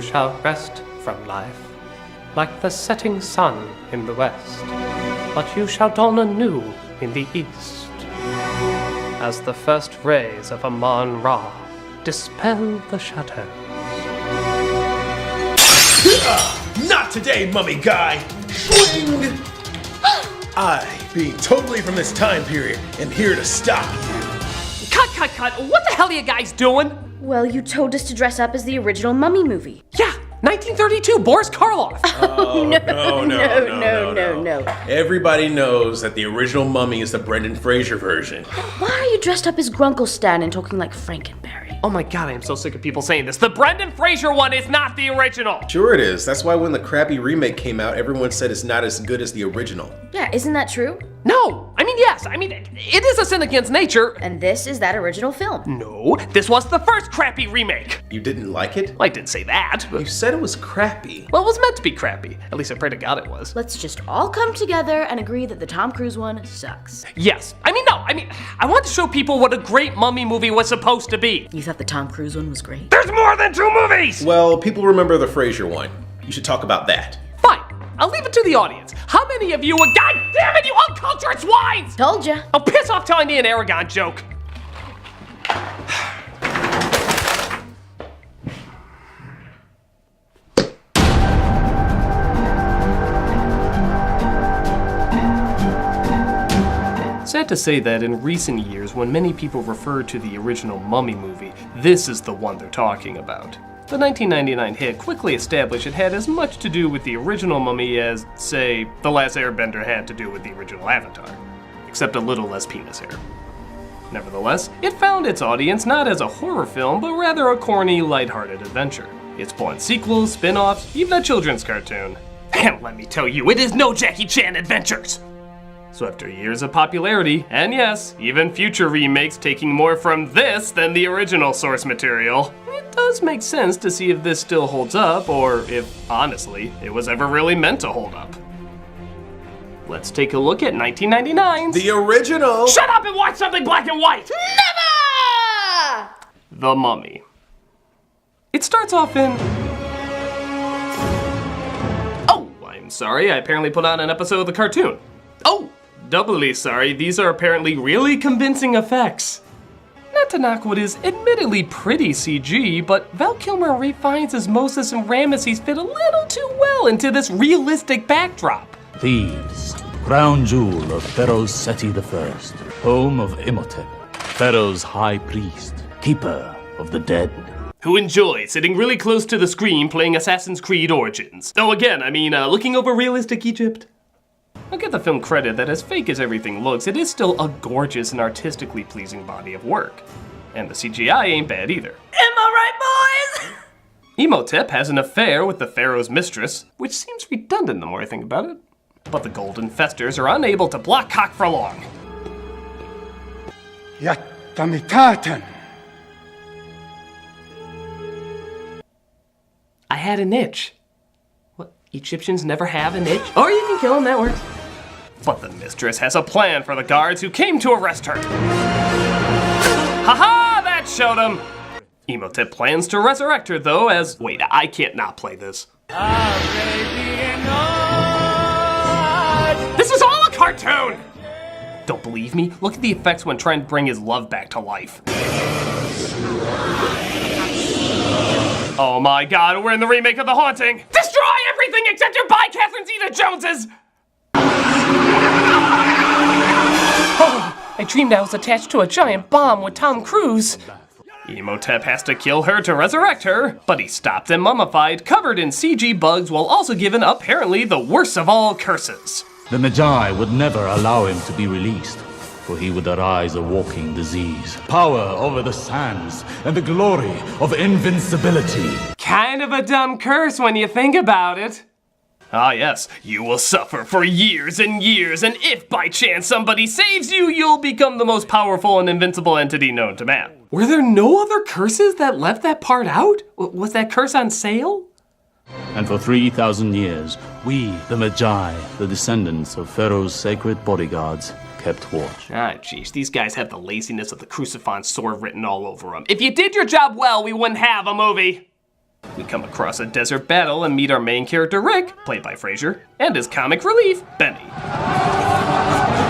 shall rest from life, like the setting sun in the west, but you shall dawn anew in the east, as the first rays of Amon-Ra dispel the shadows. Not today, mummy guy! Swing! I, being totally from this time period, am here to stop you. Cut! What the hell are you guys doing? Well, you told us to dress up as the original Mummy movie. Yeah, 1932, Boris Karloff. Oh, No. Everybody knows that the original Mummy is the Brendan Fraser version. Why are you dressed up as Grunkle-Stan and talking like Frankenberry? Oh my god, I am so sick of people saying this. The Brendan Fraser one is not the original. Sure it is. That's why when the crappy remake came out, everyone said it's not as good as the original. Yeah, isn't that true? No, yes, it is a sin against nature. And this is that original film. No, this was the first crappy remake. You didn't like it? I didn't say that, but... You said it was crappy. Well, it was meant to be crappy. At least I pray to God it was. Let's just all come together and agree that the Tom Cruise one sucks. Yes. I want to show people what a great Mummy movie was supposed to be. You thought the Tom Cruise one was great? There's more than 2 movies! Well, people remember the Fraser one. You should talk about that. Fine. I'll leave it to the audience. How many of you were... God damn it, you uncultured swines! Told ya. Oh, piss off telling me an Aragon joke. Sad to say that in recent years, when many people refer to the original Mummy movie, this is the one they're talking about. The 1999 hit quickly established it had as much to do with the original Mummy as, say, The Last Airbender had to do with the original Avatar, except a little less penis hair. Nevertheless, it found its audience not as a horror film, but rather a corny, lighthearted adventure. It spawned sequels, spin-offs, even a children's cartoon. And let me tell you, it is no Jackie Chan adventures! So after years of popularity, and yes, even future remakes taking more from this than the original source material, it does make sense to see if this still holds up, or if, honestly, it was ever really meant to hold up. Let's take a look at 1999's... The original! Shut up and watch something black and white! Never! The Mummy. It starts off in... Oh, I'm sorry, I apparently put on an episode of the cartoon. Oh! Doubly sorry, these are apparently really convincing effects. Not to knock what is admittedly pretty CG, but Val Kilmer refines as Moses and Ramesses fit a little too well into this realistic backdrop. Thieves, crown jewel of Pharaoh Seti I, home of Imhotep, Pharaoh's high priest, keeper of the dead. Who enjoys sitting really close to the screen playing Assassin's Creed Origins. Oh, again, looking over realistic Egypt. I'll give the film credit that as fake as everything looks, it is still a gorgeous and artistically pleasing body of work. And the CGI ain't bad either. Am I right, boys? Imhotep has an affair with the pharaoh's mistress, which seems redundant the more I think about it. But the golden festers are unable to block cock for long. Yattamitaten. I had an itch. What, Egyptians never have an itch? Or you can kill them, that works. But the mistress has a plan for the guards who came to arrest her. Haha, that showed them. Imhotep plans to resurrect her though as... Wait, I can't not play this. This is all a cartoon! Don't believe me? Look at the effects when trying to bring his love back to life. Oh my god, we're in the remake of The Haunting! Destroy everything except your by Catherine Zeta-Joneses! Oh, I dreamed I was attached to a giant bomb with Tom Cruise. Imhotep has to kill her to resurrect her, but he's stopped and mummified, covered in CG bugs, while also given apparently the worst of all curses. The Magi would never allow him to be released, for he would arise a walking disease, power over the sands, and the glory of invincibility. Kind of a dumb curse when you think about it. Ah yes, you will suffer for years and years, and if by chance somebody saves you, you'll become the most powerful and invincible entity known to man. Were there no other curses that left that part out? Was that curse on sale? And for 3,000 years, we, the Magi, the descendants of Pharaoh's sacred bodyguards, kept watch. Ah, jeez, these guys have the laziness of the crucified sword written all over them. If you did your job well, we wouldn't have a movie. We come across a desert battle and meet our main character Rick, played by Fraser, and his comic relief, Benny.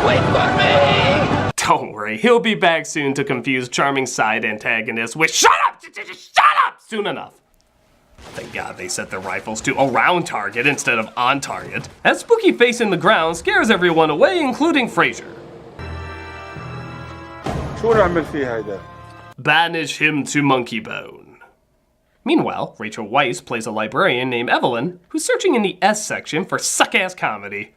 Wait for me! Don't worry, he'll be back soon to confuse charming side antagonists with "Shut up! Shut up!" soon enough. Thank God they set their rifles to around target instead of on target. That spooky face in the ground scares everyone away, including Fraser. Banish him to Monkey Bone. Meanwhile, Rachel Weisz plays a librarian named Evelyn, who's searching in the S section for suck-ass comedy.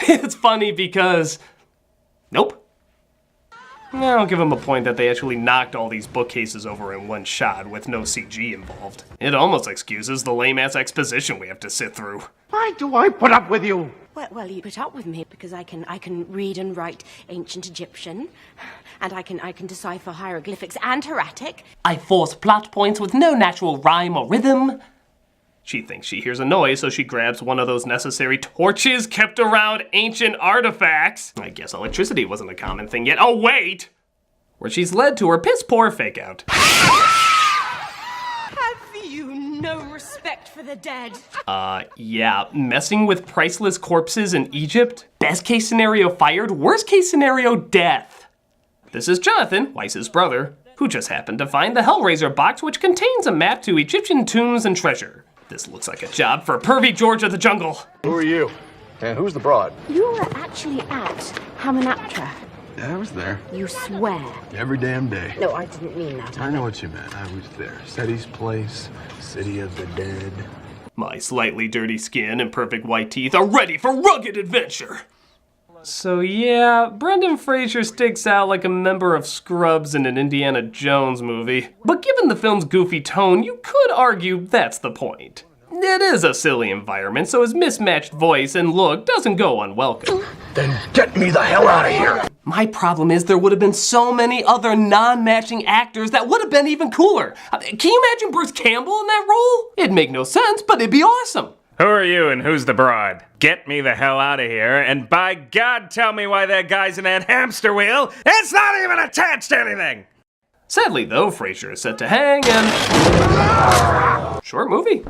It's funny because... nope. I'll give them a point that they actually knocked all these bookcases over in one shot with no CG involved. It almost excuses the lame-ass exposition we have to sit through. Why do I put up with you? Well, you put up with me because I can read and write ancient Egyptian, and I can decipher hieroglyphics and hieratic. I force plot points with no natural rhyme or rhythm. She thinks she hears a noise, so she grabs one of those necessary torches kept around ancient artifacts. I guess electricity wasn't a common thing yet. Oh, wait! Where she's led to her piss-poor fake-out. Have you no respect for the dead? Yeah, messing with priceless corpses in Egypt? Best case scenario fired, worst case scenario death. This is Jonathan, Weiss's brother, who just happened to find the Hellraiser box, which contains a map to Egyptian tombs and treasure. This looks like a job for pervy George of the Jungle. Who are you? And who's the broad? You were actually at Hamunaptra. Yeah, I was there. You swear. Every damn day. No, I didn't mean that. I know what you meant. I was there. Seti's place, City of the Dead. My slightly dirty skin and perfect white teeth are ready for rugged adventure. So yeah, Brendan Fraser sticks out like a member of Scrubs in an Indiana Jones movie. But given the film's goofy tone, you could argue that's the point. It is a silly environment, so his mismatched voice and look doesn't go unwelcome. Then get me the hell out of here! My problem is there would have been so many other non-matching actors that would have been even cooler. Can you imagine Bruce Campbell in that role? It'd make no sense, but it'd be awesome. Who are you and who's the broad? Get me the hell out of here, and by God, tell me why that guy's in that hamster wheel. It's not even attached to anything! Sadly, though, Fraser is set to hang and... short movie.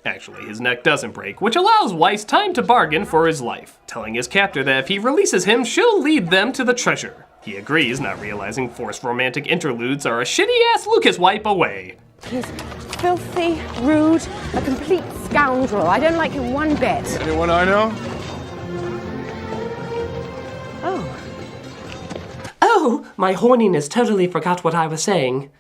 Actually, his neck doesn't break, which allows Weisz time to bargain for his life, telling his captor that if he releases him, she'll lead them to the treasure. He agrees, not realizing forced romantic interludes are a shitty-ass Lucas wipe away. He's filthy, rude, a complete scoundrel. I don't like him one bit. Anyone I know? Oh, my horniness totally forgot what I was saying.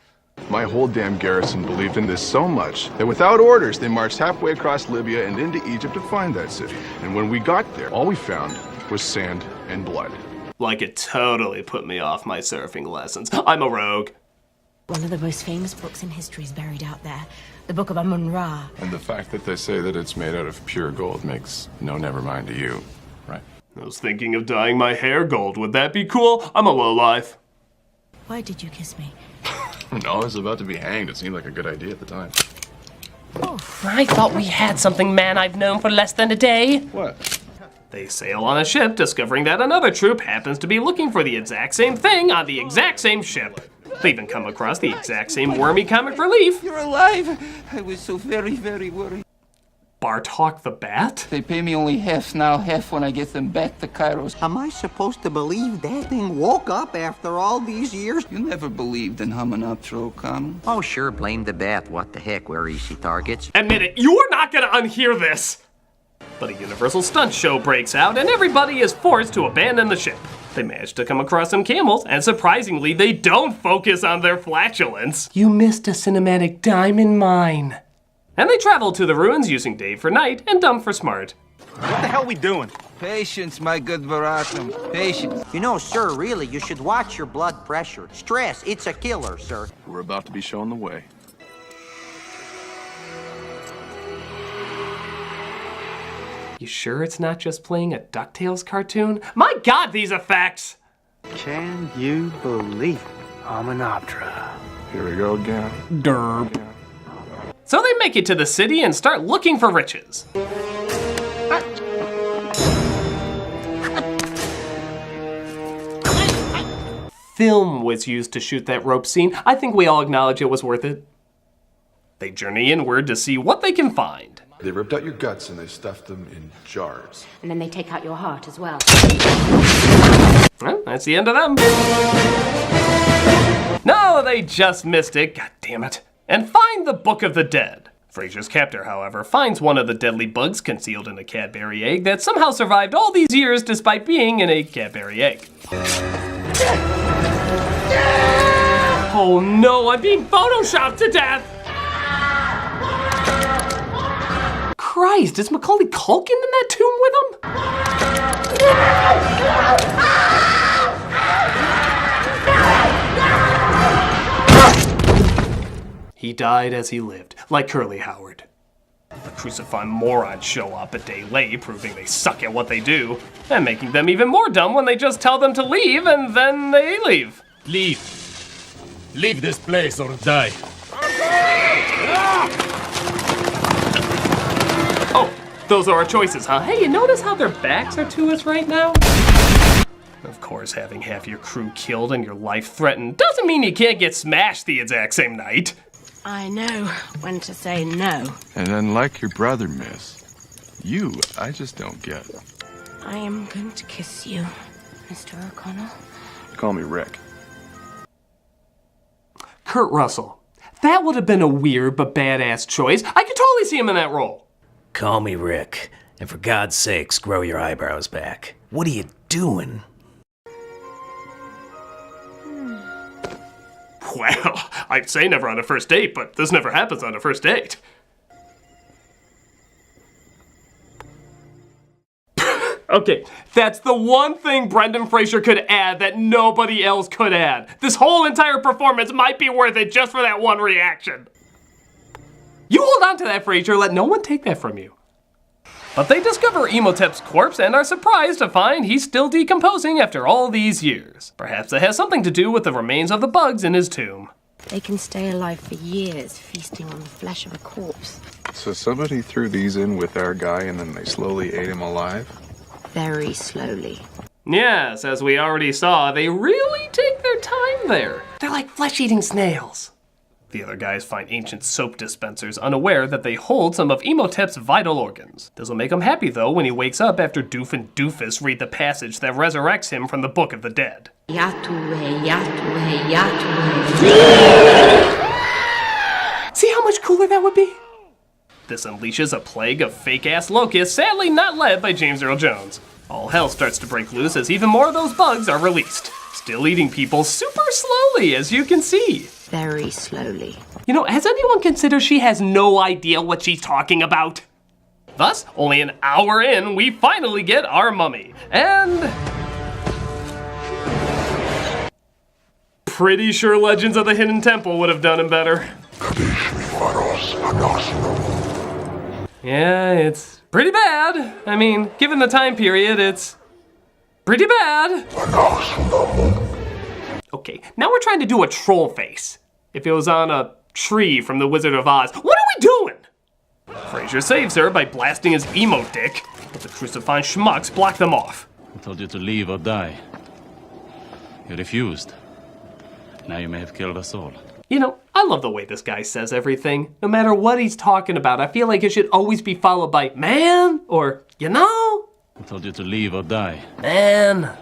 My whole damn garrison believed in this so much that without orders, they marched halfway across Libya and into Egypt to find that city. And when we got there, all we found was sand and blood. Like it totally put me off my surfing lessons. I'm a rogue. One of the most famous books in history is buried out there. The Book of Amun-Ra. And the fact that they say that it's made out of pure gold makes no never mind to you, right? I was thinking of dyeing my hair gold. Would that be cool? I'm a lowlife. Why did you kiss me? No, I was about to be hanged. It seemed like a good idea at the time. I thought we had something, man I've known for less than a day. What? They sail on a ship, discovering that another troop happens to be looking for the exact same thing on the exact same ship. They even come across the exact same wormy comic relief. You're alive! I was so very, very worried. Bartok the Bat? They pay me only half now, half when I get them back to Cairo. Am I supposed to believe that thing woke up after all these years? You never believed in Hamunaptra, O'Connell. Oh, sure, blame the bat. What the heck, we're easy targets. Admit it, you are not gonna unhear this! But a Universal stunt show breaks out and everybody is forced to abandon the ship. They manage to come across some camels, and surprisingly, they don't focus on their flatulence. You missed a cinematic diamond mine. And they travel to the ruins using Dave for night and Dumb for smart. What the hell we doing? Patience, my good Baratam. Patience. You know, sir, really, you should watch your blood pressure. Stress, it's a killer, sir. We're about to be shown the way. You sure it's not just playing a DuckTales cartoon? My God, these effects! Can you believe Hamunaptra? Here we go again. Derp. So they make it to the city and start looking for riches. film was used to shoot that rope scene, I think we all acknowledge it was worth it. They journey inward to see what they can find. They ripped out your guts and they stuffed them in jars. And then they take out your heart as well. Well, that's the end of them. No, they just missed it, god damn it, and find the Book of the Dead. Fraser's captor, however, finds one of the deadly bugs concealed in a Cadbury egg that somehow survived all these years despite being in a Cadbury egg. Oh no, I'm being photoshopped to death! Christ, is Macaulay Culkin in that tomb with him? He died as he lived, like Curly Howard. The crucified morons show up a day late, proving they suck at what they do, and making them even more dumb when they just tell them to leave and then they leave. Leave. Leave this place or die. Oh, those are our choices, huh? Hey, you notice how their backs are to us right now? Of course, having half your crew killed and your life threatened doesn't mean you can't get smashed the exact same night. I know when to say no. And unlike your brother, miss, I just don't get. I am going to kiss you, Mr. O'Connell. Call me Rick. Kurt Russell. That would have been a weird but badass choice. I could totally see him in that role. Call me Rick, and for God's sakes, grow your eyebrows back. What are you doing? Well, I'd say never on a first date, but this never happens on a first date. Okay, that's the one thing Brendan Fraser could add that nobody else could add. This whole entire performance might be worth it just for that one reaction. You hold on to that, Fraser. Let no one take that from you. But they discover Emotep's corpse and are surprised to find he's still decomposing after all these years. Perhaps it has something to do with the remains of the bugs in his tomb. They can stay alive for years, feasting on the flesh of a corpse. So somebody threw these in with our guy and then they slowly ate him alive? Very slowly. Yes, as we already saw, they really take their time there. They're like flesh-eating snails. The other guys find ancient soap dispensers, unaware that they hold some of Emotep's vital organs. This will make him happy, though, when he wakes up after Doof and Doofus read the passage that resurrects him from the Book of the Dead. Yatue, Yatue, Yatue. See how much cooler that would be? This unleashes a plague of fake-ass locusts, sadly not led by James Earl Jones. All hell starts to break loose as even more of those bugs are released. Still eating people super slowly, as you can see. Very slowly. You know, has anyone considered she has no idea what she's talking about? Thus, only an hour in, we finally get our mummy. And... pretty sure Legends of the Hidden Temple would have done him better. Yeah, it's pretty bad. I mean, given the time period, it's pretty bad. Okay, now we're trying to do a troll face. If it was on a tree from The Wizard of Oz, what are we doing? Fraser saves her by blasting his emo dick, but the crucifying schmucks block them off. I told you to leave or die. You refused. Now you may have killed us all. You know, I love the way this guy says everything. No matter what he's talking about, I feel like it should always be followed by, man, or, you know. I told you to leave or die. Man.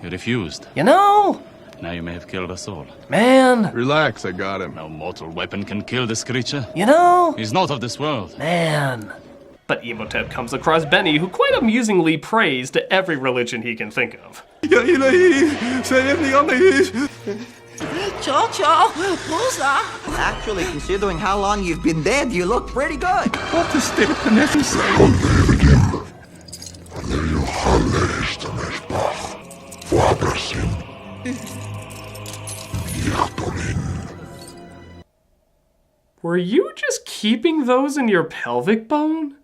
You refused. You know. Now you may have killed us all. Man. Relax, I got him. No mortal weapon can kill this creature. You know. He's not of this world. Man. But Emotep comes across Benny, who quite amusingly prays to every religion he can think of. Actually, considering how long you've been dead, you look pretty good. What a step necessary. Were you just keeping those in your pelvic bone?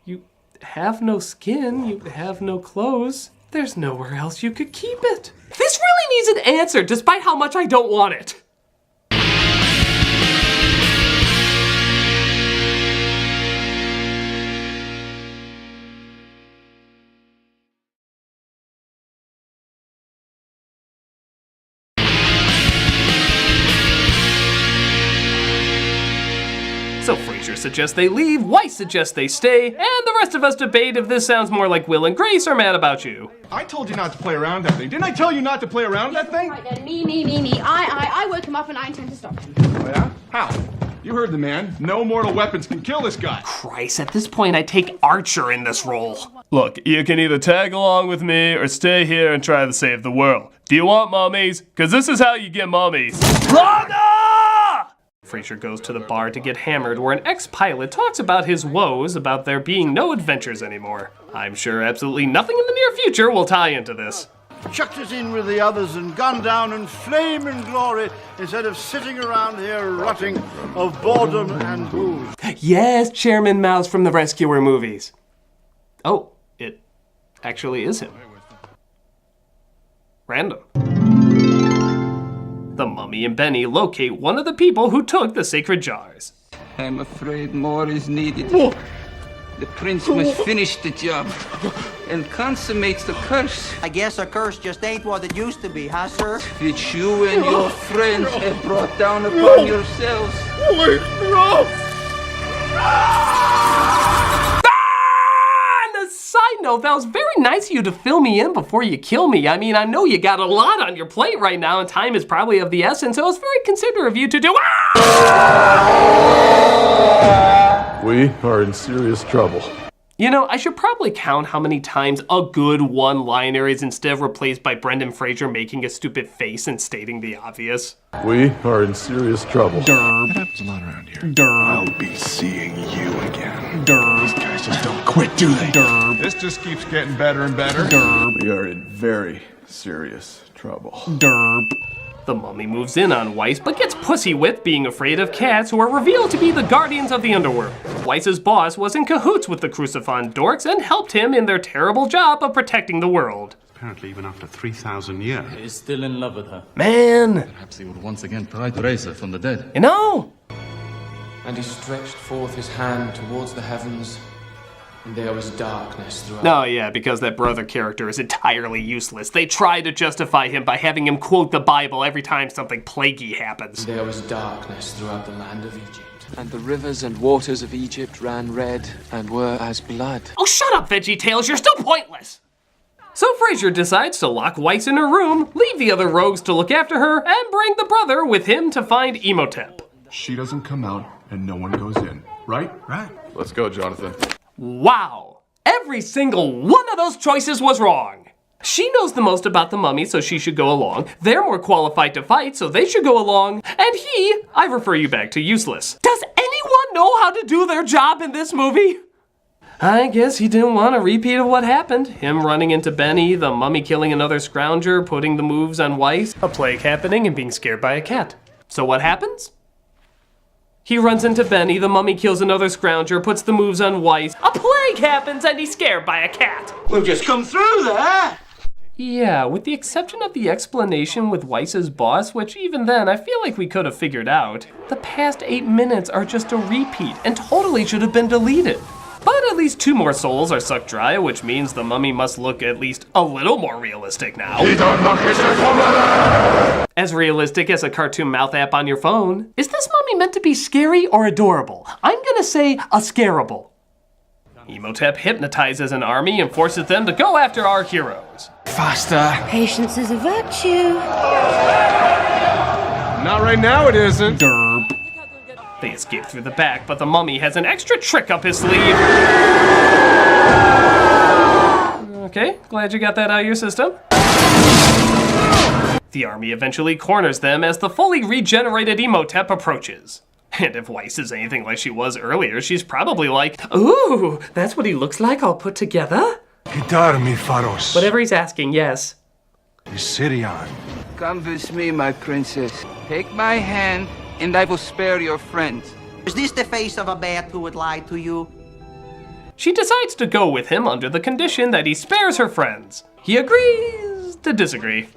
You have no skin, you have no clothes. There's nowhere else you could keep it. This really needs an answer, despite how much I don't want it. suggests they leave, Weiss suggests they stay, and the rest of us debate if this sounds more like Will and Grace or Mad About You. I told you not to play around that thing. Didn't I tell you not to play around that thing? Right then, me. I woke him up and I intend to stop him. Oh, yeah? How? You heard the man. No mortal weapons can kill this guy. Christ, at this point I'd take Archer in this role. Look, you can either tag along with me or stay here and try to save the world. Do you want mummies? Cause this is how you get mummies. Frasier goes to the bar to get hammered where an ex-pilot talks about his woes about there being no adventures anymore. I'm sure absolutely nothing in the near future will tie into this. Chucked it in with the others and gone down in flame and glory instead of sitting around here rotting of boredom and booze. Yes, Chairman Mouse from the Rescuer movies. Oh, it actually is him. Random. The Mummy and Benny locate one of the people who took the sacred jars. I'm afraid more is needed. The prince must finish the job and consummate the curse. I guess a curse just ain't what it used to be, huh, sir? Which you and your friends have brought down upon yourselves. Wait, no! And a side note, that was very nice of you to fill me in before you kill me. I mean, I know you got a lot on your plate right now, and time is probably of the essence, so it's very considerate of you to do. We are in serious trouble. You know, I should probably count how many times a good one-liner is instead replaced by Brendan Fraser making a stupid face and stating the obvious. We are in serious trouble. Derb. That happens a lot around here. Derb. I'll be seeing you again. Derb. These guys just don't quit, do they? Derb. This just keeps getting better and better. Derb. We are in very serious trouble. Derb. The Mummy moves in on Weiss, but gets pussy-whipped being afraid of cats who are revealed to be the guardians of the underworld. Weiss's boss was in cahoots with the Crucifon dorks and helped him in their terrible job of protecting the world. Apparently, even after 3,000 years. He is still in love with her. Man! Perhaps he would once again try to raise her from the dead. You know? And he stretched forth his hand towards the heavens, and there was darkness throughout. No, yeah, because that brother character is entirely useless. They try to justify him by having him quote the Bible every time something plaguey happens. There was darkness throughout the land of Egypt. And the rivers and waters of Egypt ran red and were as blood. Oh, shut up, VeggieTales, you're still pointless! So Frasier decides to lock Weiss in her room, leave the other rogues to look after her, and bring the brother with him to find Imhotep. She doesn't come out and no one goes in, right? Right. Let's go, Jonathan. Wow! Every single one of those choices was wrong! She knows the most about the mummy, so she should go along. They're more qualified to fight, so they should go along. And he, I refer you back to useless. Does anyone know how to do their job in this movie? I guess he didn't want a repeat of what happened. Him running into Benny, the mummy killing another scrounger, putting the moves on Weiss, a plague happening, and being scared by a cat. So what happens? He runs into Benny, the mummy kills another scrounger, puts the moves on Weiss, a plague happens, and he's scared by a cat. We've just come through there. Yeah, with the exception of the explanation with Weiss's boss, which even then I feel like we could have figured out, the past 8 minutes are just a repeat and totally should have been deleted. But at least 2 more souls are sucked dry, which means the mummy must look at least a little more realistic now. As realistic as a cartoon mouth app on your phone. Is this mummy meant to be scary or adorable? I'm gonna say a scarable. Imhotep hypnotizes an army and forces them to go after our heroes. Faster. Patience is a virtue. Not right now, it isn't. Derb. They escape through the back, but the mummy has an extra trick up his sleeve. Okay, glad you got that out of your system. The army eventually corners them as the fully regenerated Imhotep approaches. And if Weiss is anything like she was earlier, she's probably like, ooh, that's what he looks like all put together? Guitar mi faros. Whatever he's asking, yes. Syrian. Come with me, my princess. Take my hand, and I will spare your friends. Is this the face of a bat who would lie to you? She decides to go with him under the condition that he spares her friends. He agrees to disagree.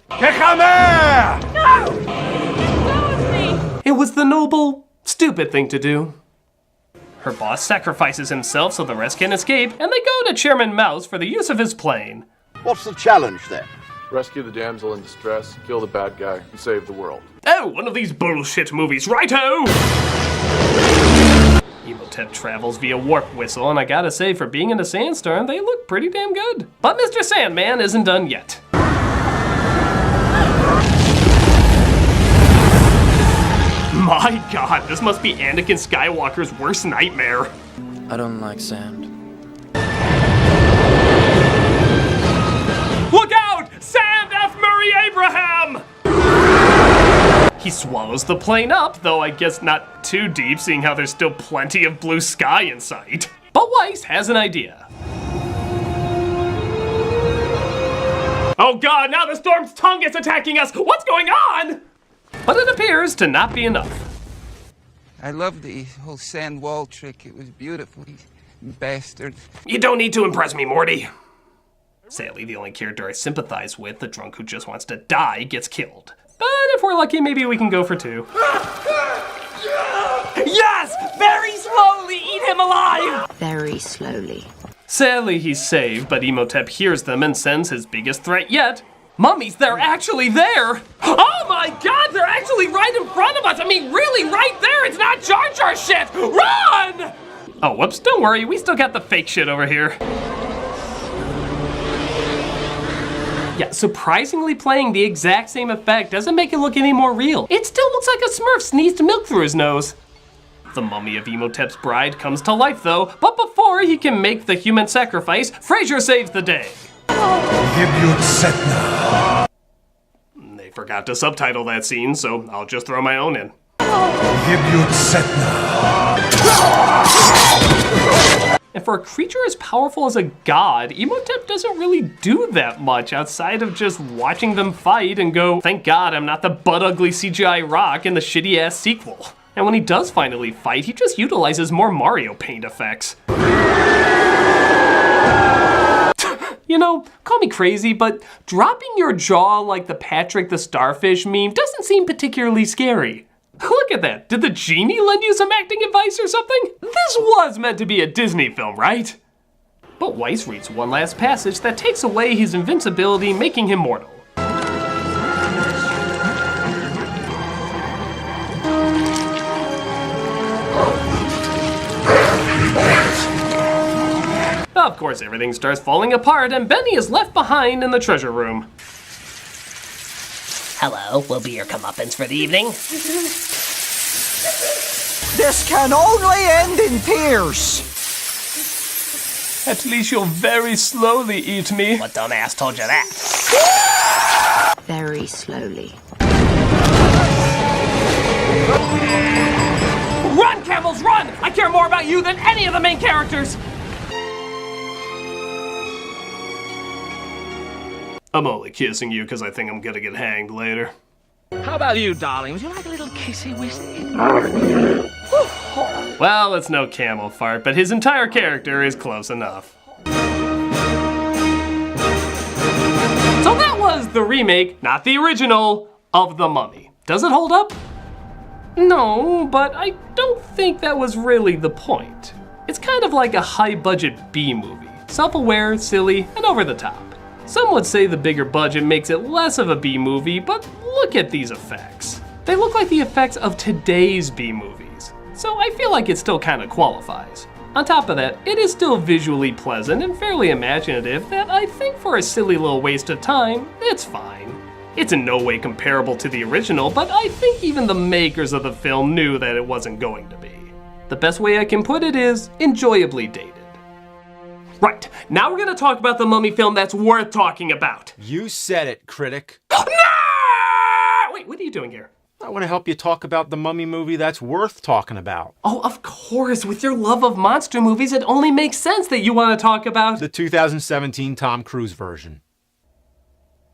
It was the noble, stupid thing to do. Her boss sacrifices himself so the rest can escape, and they go to Chairman Mouse for the use of his plane. What's the challenge then? Rescue the damsel in distress, kill the bad guy, and save the world. Oh, one of these bullshit movies, righto! Imhotep travels via warp whistle, and I gotta say, for being in a sandstorm, they look pretty damn good. But Mr. Sandman isn't done yet. My god, this must be Anakin Skywalker's worst nightmare. I don't like sand. Look out! Sam F. Murray Abraham! He swallows the plane up, though I guess not too deep, seeing how there's still plenty of blue sky in sight. But Weiss has an idea. Oh god, now the storm's tongue is attacking us! What's going on? But it appears to not be enough. I love the whole sand wall trick. It was beautiful. You bastard. You don't need to impress me, Morty. Sadly, the only character I sympathize with, the drunk who just wants to die, gets killed. But if we're lucky, maybe we can go for 2. Yes! Very slowly eat him alive! Very slowly. Sadly, he's saved, but Imhotep hears them and sends his biggest threat yet. Mummies, they're actually there! Oh my god, they're actually right in front of us! I mean, really right there! It's not Jar Jar shit! Run! Oh, whoops, don't worry, we still got the fake shit over here. Yeah, surprisingly playing the exact same effect doesn't make it look any more real. It still looks like a Smurf sneezed milk through his nose. The mummy of Imhotep's bride comes to life though, but before he can make the human sacrifice, Fraser saves the day. They forgot to subtitle that scene, so I'll just throw my own in. And for a creature as powerful as a god, Imhotep doesn't really do that much outside of just watching them fight and go, thank god I'm not the butt-ugly CGI rock in the shitty-ass sequel. And when he does finally fight, he just utilizes more Mario Paint effects. You know, call me crazy, but dropping your jaw like the Patrick the Starfish meme doesn't seem particularly scary. Look at that. Did the genie lend you some acting advice or something? This was meant to be a Disney film, right? But Weiss reads one last passage that takes away his invincibility, making him mortal. Of course, everything starts falling apart and Benny is left behind in the treasure room. Hello, we'll be your comeuppance for the evening. This can only end in tears. At least you'll very slowly eat me. What dumbass told you that? Very slowly. Run, camels, run! I care more about you than any of the main characters! I'm only kissing you because I think I'm gonna get hanged later. How about you, darling? Would you like a little kissy-wissy? Well, it's no camel fart, but his entire character is close enough. So that was the remake, not the original, of The Mummy. Does it hold up? No, but I don't think that was really the point. It's kind of like a high-budget B-movie. Self-aware, silly, and over the top. Some would say the bigger budget makes it less of a B-movie, but look at these effects. They look like the effects of today's B-movies, so I feel like it still kind of qualifies. On top of that, it is still visually pleasant and fairly imaginative that I think for a silly little waste of time, it's fine. It's in no way comparable to the original, but I think even the makers of the film knew that it wasn't going to be. The best way I can put it is enjoyably dated. Right, now we're gonna talk about the Mummy film that's worth talking about. You said it, Critic. No! Wait, what are you doing here? I want to help you talk about the Mummy movie that's worth talking about. Oh, of course, with your love of monster movies, it only makes sense that you want to talk about the 2017 Tom Cruise version.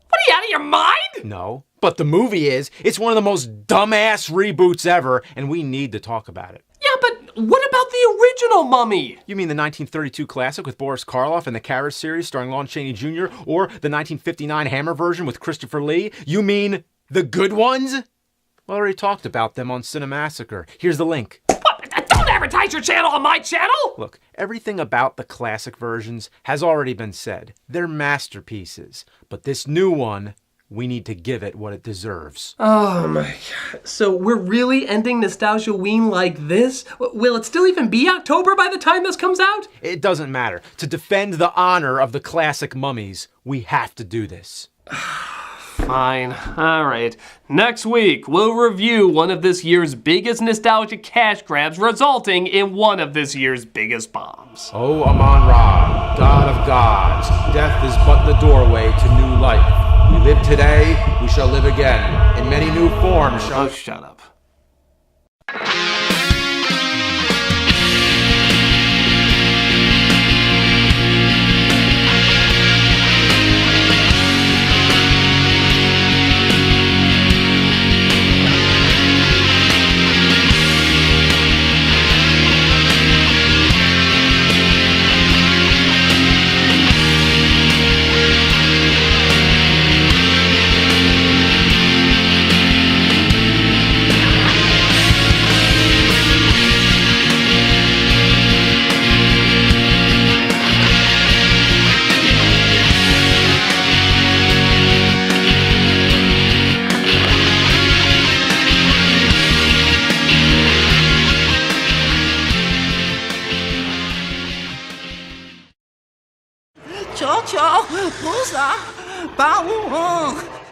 What, are you out of your mind? No, but the movie is. It's one of the most dumbass reboots ever, and we need to talk about it. Yeah, but what about the original Mummy? You mean the 1932 classic with Boris Karloff and the Carrot series starring Lon Chaney Jr., or the 1959 Hammer version with Christopher Lee? You mean the good ones? Well, I already talked about them on Cinemassacre. Here's the link. What? Don't advertise your channel on my channel! Look, everything about the classic versions has already been said. They're masterpieces. But this new one We need to give it what it deserves. Oh my god. So we're really ending Nostalgia-ween like this? Will it still even be October by the time this comes out? It doesn't matter. To defend the honor of the classic mummies, we have to do this. Fine. Alright. Next week, we'll review one of this year's biggest nostalgia cash grabs, resulting in one of this year's biggest bombs. O Amun-Ra, God of gods, death is but the doorway to new life. We live today, we shall live again. In many new forms shall... Oh, shut up. Cho, 菩萨，帮我！